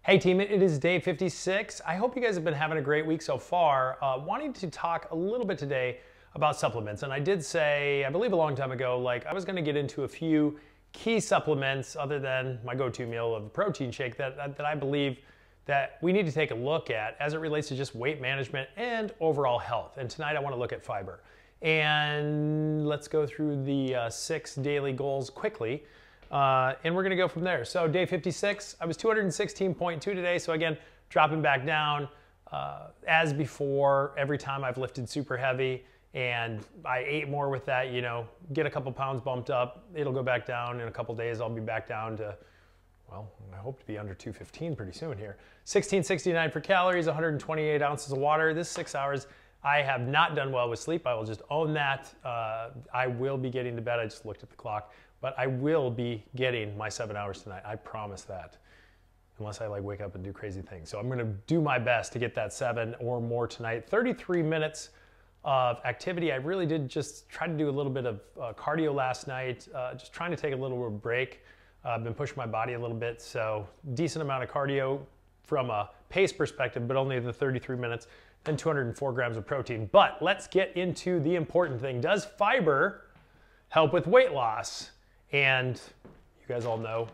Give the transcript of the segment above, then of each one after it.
Hey team, it is day 56. I hope you guys have been having a great week so far. Wanting to talk a little bit today about supplements. And I did say, I believe a long time ago, like I was gonna get into a few key supplements other than my go-to meal of a protein shake that I believe that we need to take a look at as it relates to just weight management and overall health. And tonight I wanna look at fiber. And let's go through the 6 daily goals quickly. And we're gonna go from there. So day 56, I was 216.2 today. So again, dropping back down as before, every time I've lifted super heavy and I ate more with that, you know, get a couple pounds bumped up, it'll go back down. In a couple days, I'll be back down to, well, I hope to be under 215 pretty soon here. 1669 for calories, 128 ounces of water. This 6 hours, I have not done well with sleep. I will just own that. I will be getting to bed. I just looked at the clock. But I will be getting my 7 hours tonight. I promise that. Unless I like wake up and do crazy things. So I'm gonna do my best to get that 7 or more tonight. 33 minutes of activity. I really did just try to do a little bit of cardio last night. Just trying to take a little bit of break. I've been pushing my body a little bit. So decent amount of cardio from a pace perspective, but only the 33 minutes and 204 grams of protein. But let's get into the important thing. Does fiber help with weight loss? And you guys all know,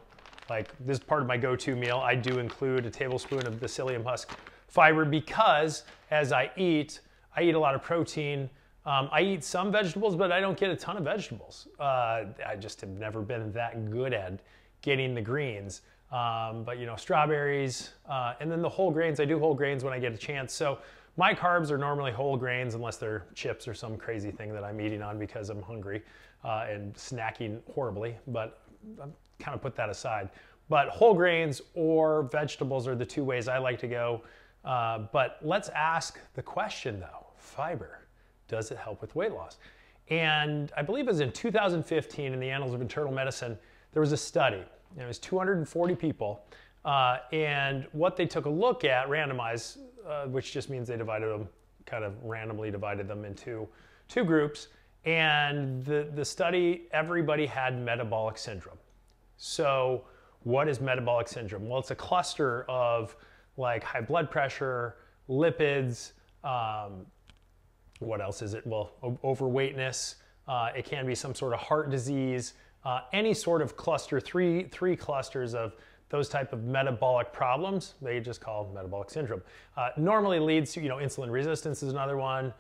like this is part of my go-to meal. I do include a tablespoon of psyllium husk fiber because as I eat a lot of protein. I eat some vegetables, but I don't get a ton of vegetables. I just have never been that good at getting the greens. But you know, strawberries, and then the whole grains. I do whole grains when I get a chance. So my carbs are normally whole grains unless they're chips or some crazy thing that I'm eating on because I'm hungry. And snacking horribly, but I've kind of put that aside. But whole grains or vegetables are the 2 ways I like to go. But let's ask the question though, fiber, does it help with weight loss? And I believe it was in 2015 in the Annals of Internal Medicine, there was a study. It was 240 people. And what they took a look at, randomized, which just means they divided them, kind of randomly divided them into 2 groups. And the study, everybody had metabolic syndrome. So what is metabolic syndrome? Well, it's a cluster of like high blood pressure, lipids, what else is it? Well, overweightness. It can be some sort of heart disease, any sort of cluster, three clusters of those type of metabolic problems, they just call metabolic syndrome. Normally leads to, you know, insulin resistance is another one.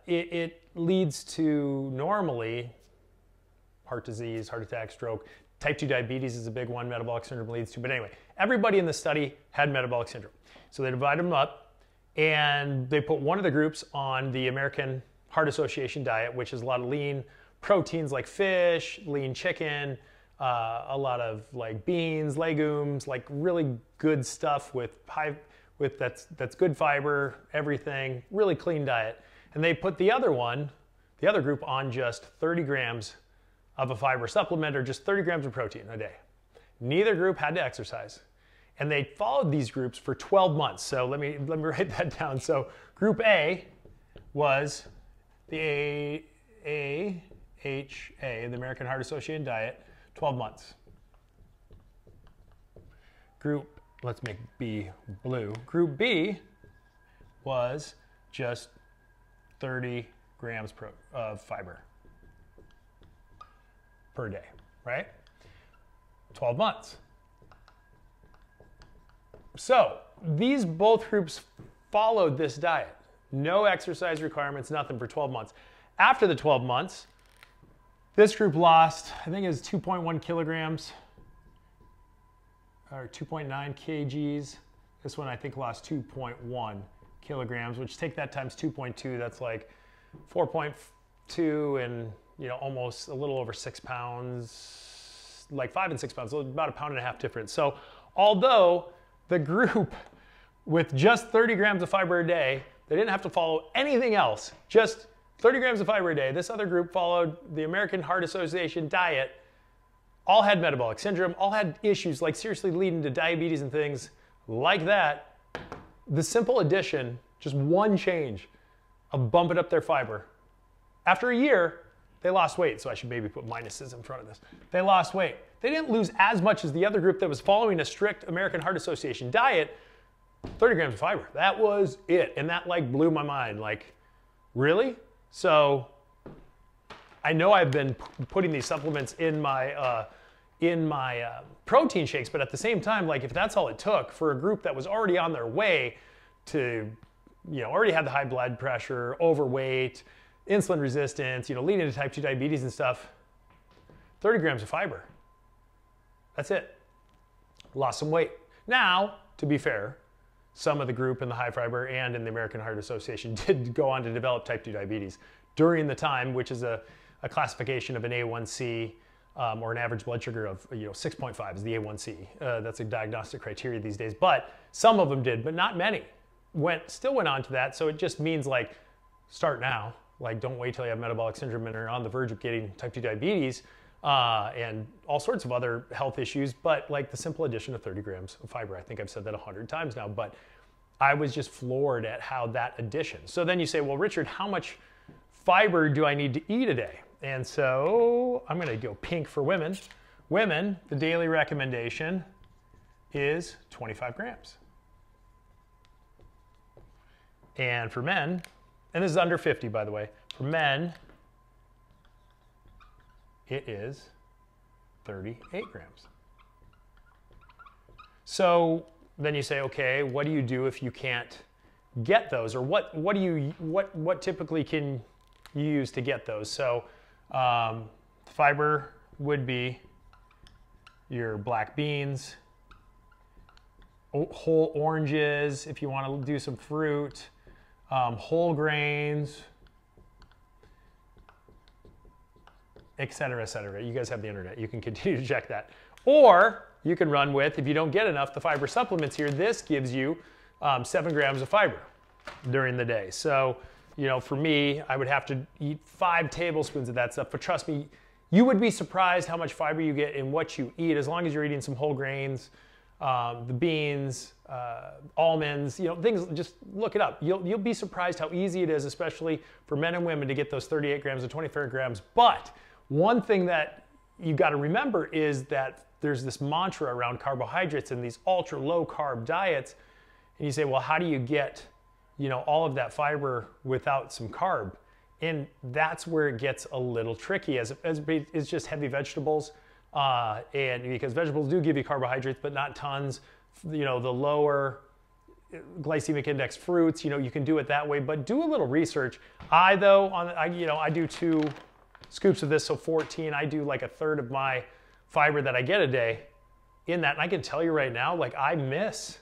It leads to normally heart disease, heart attack, stroke. Type 2 diabetes is a big one metabolic syndrome leads to. But anyway, everybody in the study had metabolic syndrome. So they divided them up and they put one of the groups on the American Heart Association diet, which is a lot of lean proteins like fish, lean chicken, a lot of like beans, legumes, like really good stuff that's good fiber, everything, really clean diet. And they put the other group on just 30 grams of a fiber supplement or just 30 grams of protein a day. Neither group had to exercise. And they followed these groups for 12 months. So let me write that down. So group A was the AHA, the American Heart Association diet, 12 months. Group, let's make B blue. Group B was just 30 grams of fiber per day, right? 12 months. So these both groups followed this diet. No exercise requirements, nothing for 12 months. After the 12 months, this group lost, I think it was 2.1 kilograms or 2.9 kgs. This one I think lost 2.1 kilograms, which take that times 2.2, that's like 4.2 and you know almost a little over 6 pounds, like 5 and 6 pounds, so about 1.5 pounds difference. So although the group with just 30 grams of fiber a day, they didn't have to follow anything else, just 30 grams of fiber a day. This other group followed the American Heart Association diet, all had metabolic syndrome, all had issues like seriously leading to diabetes and things like that. The simple addition, just one change of bumping up their fiber. After a year, they lost weight. So I should maybe put minuses in front of this. They lost weight. they didn't lose as much as the other group that was following a strict American Heart Association diet. 30 grams of fiber, that was it. And that like blew my mind, like, really? So I know I've been putting these supplements in my protein shakes, but at the same time, like if that's all it took for a group that was already on their way to, already had the high blood pressure, overweight, insulin resistance, leading to type 2 diabetes and stuff, 30 grams of fiber. That's it. Lost some weight. Now, to be fair, some of the group in the high fiber and in the American Heart Association did go on to develop type 2 diabetes during the time, which is a classification of an A1C or an average blood sugar of 6.5 is the A1C. That's a diagnostic criteria these days. But some of them did, but not many. Still went on to that. So it just means like start now. Like don't wait till you have metabolic syndrome and are on the verge of getting type 2 diabetes and all sorts of other health issues. But like the simple addition of 30 grams of fiber. I think I've said that 100 times now, but I was just floored at how that addition. So then you say, well, Richard, how much fiber do I need to eat a day? And so I'm going to go pink for women. Women, the daily recommendation is 25 grams. And for men, and this is under 50, by the way, for men, it is 38 grams. So then you say, okay, what do you do if you can't get those? Or what typically can you use to get those? So fiber would be your black beans, whole oranges if you want to do some fruit, whole grains, et cetera, et cetera. You guys have the internet. You can continue to check that. Or you can run with, if you don't get enough, the fiber supplements here. This gives you 7 grams of fiber during the day. So, for me, I would have to eat 5 tablespoons of that stuff. But trust me, you would be surprised how much fiber you get in what you eat, as long as you're eating some whole grains, the beans, almonds, things, just look it up. You'll be surprised how easy it is, especially for men and women, to get those 38 grams and 24 grams. But one thing that you got to remember is that there's this mantra around carbohydrates and these ultra low carb diets. And you say, well, how do you get, all of that fiber without some carb? And that's where it gets a little tricky, as it's just heavy vegetables. And because vegetables do give you carbohydrates, but not tons. The lower glycemic index fruits, you can do it that way, but do a little research. I do 2 scoops of this, so 14. I do like a third of my fiber that I get a day in that. And I can tell you right now, like I miss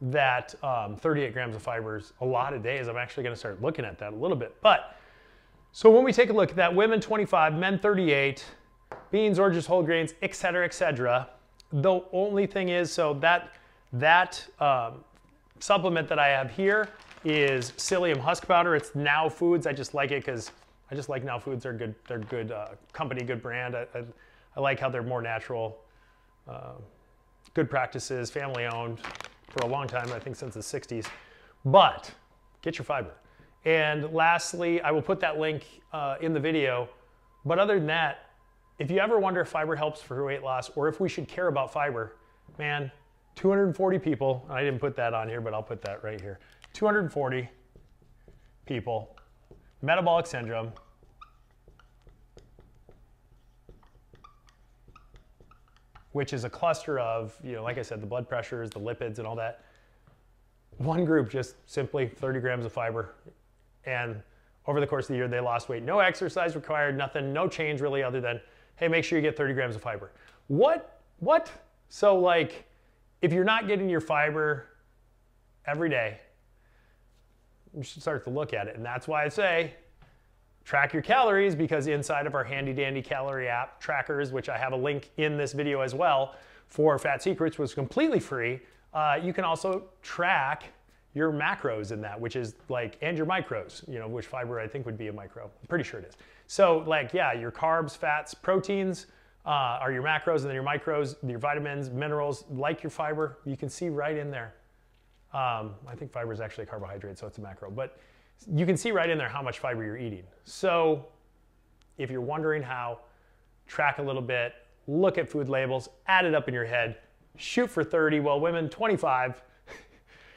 that 38 grams of fibers a lot of days. I'm actually going to start looking at that a little bit. But so when we take a look at that, women 25, men 38, beans, oranges, whole grains, et cetera, et cetera. The only thing is, so that supplement that I have here is psyllium husk powder. It's Now Foods. I just like it because I just like Now Foods. They're good. They're good company, good brand. I like how they're more natural, good practices, family owned for a long time. I think since the 60s. But get your fiber. And lastly, I will put that link in the video. But other than that, if you ever wonder if fiber helps for weight loss or if we should care about fiber, man, 240 people, and I didn't put that on here, but I'll put that right here. 240 people, metabolic syndrome, which is a cluster of, like I said, the blood pressures, the lipids and all that. One group just simply 30 grams of fiber. And over the course of the year, they lost weight. No exercise required, nothing, no change really other than, hey, make sure you get 30 grams of fiber. What? So like, if you're not getting your fiber every day, you should start to look at it. And that's why I say, track your calories, because inside of our handy dandy calorie app trackers, which I have a link in this video as well for Fat Secrets, was completely free. You can also track your macros in that, which is like, and your micros, which fiber I think would be a micro. I'm pretty sure it is. So like, yeah, your carbs, fats, proteins are your macros, and then your micros, your vitamins, minerals, like your fiber, you can see right in there. I think fiber is actually a carbohydrate, so it's a macro, but you can see right in there how much fiber you're eating. So if you're wondering how, track a little bit, look at food labels, add it up in your head, shoot for 30. Well, women, 25.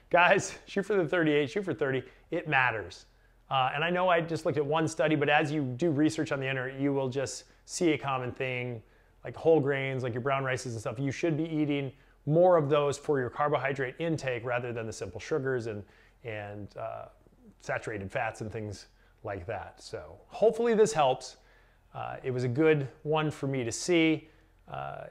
Guys, shoot for the 38, shoot for 30. It matters. And I know I just looked at one study, but as you do research on the internet, you will just see a common thing, like whole grains, like your brown rices and stuff. You should be eating more of those for your carbohydrate intake rather than the simple sugars and saturated fats and things like that. So hopefully this helps. It was a good one for me to see.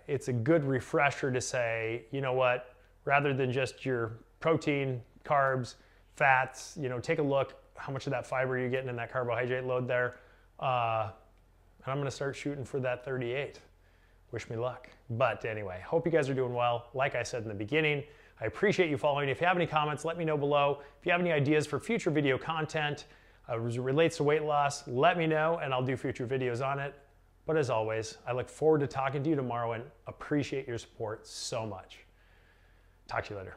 It's a good refresher to say, you know what, rather than just your protein, carbs, fats, take a look how much of that fiber you're getting in that carbohydrate load there. And I'm gonna start shooting for that 38. Wish me luck. But anyway, hope you guys are doing well. Like I said in the beginning, I appreciate you following. If you have any comments, let me know below. If you have any ideas for future video content as it relates to weight loss, let me know and I'll do future videos on it. But as always, I look forward to talking to you tomorrow and appreciate your support so much. Talk to you later.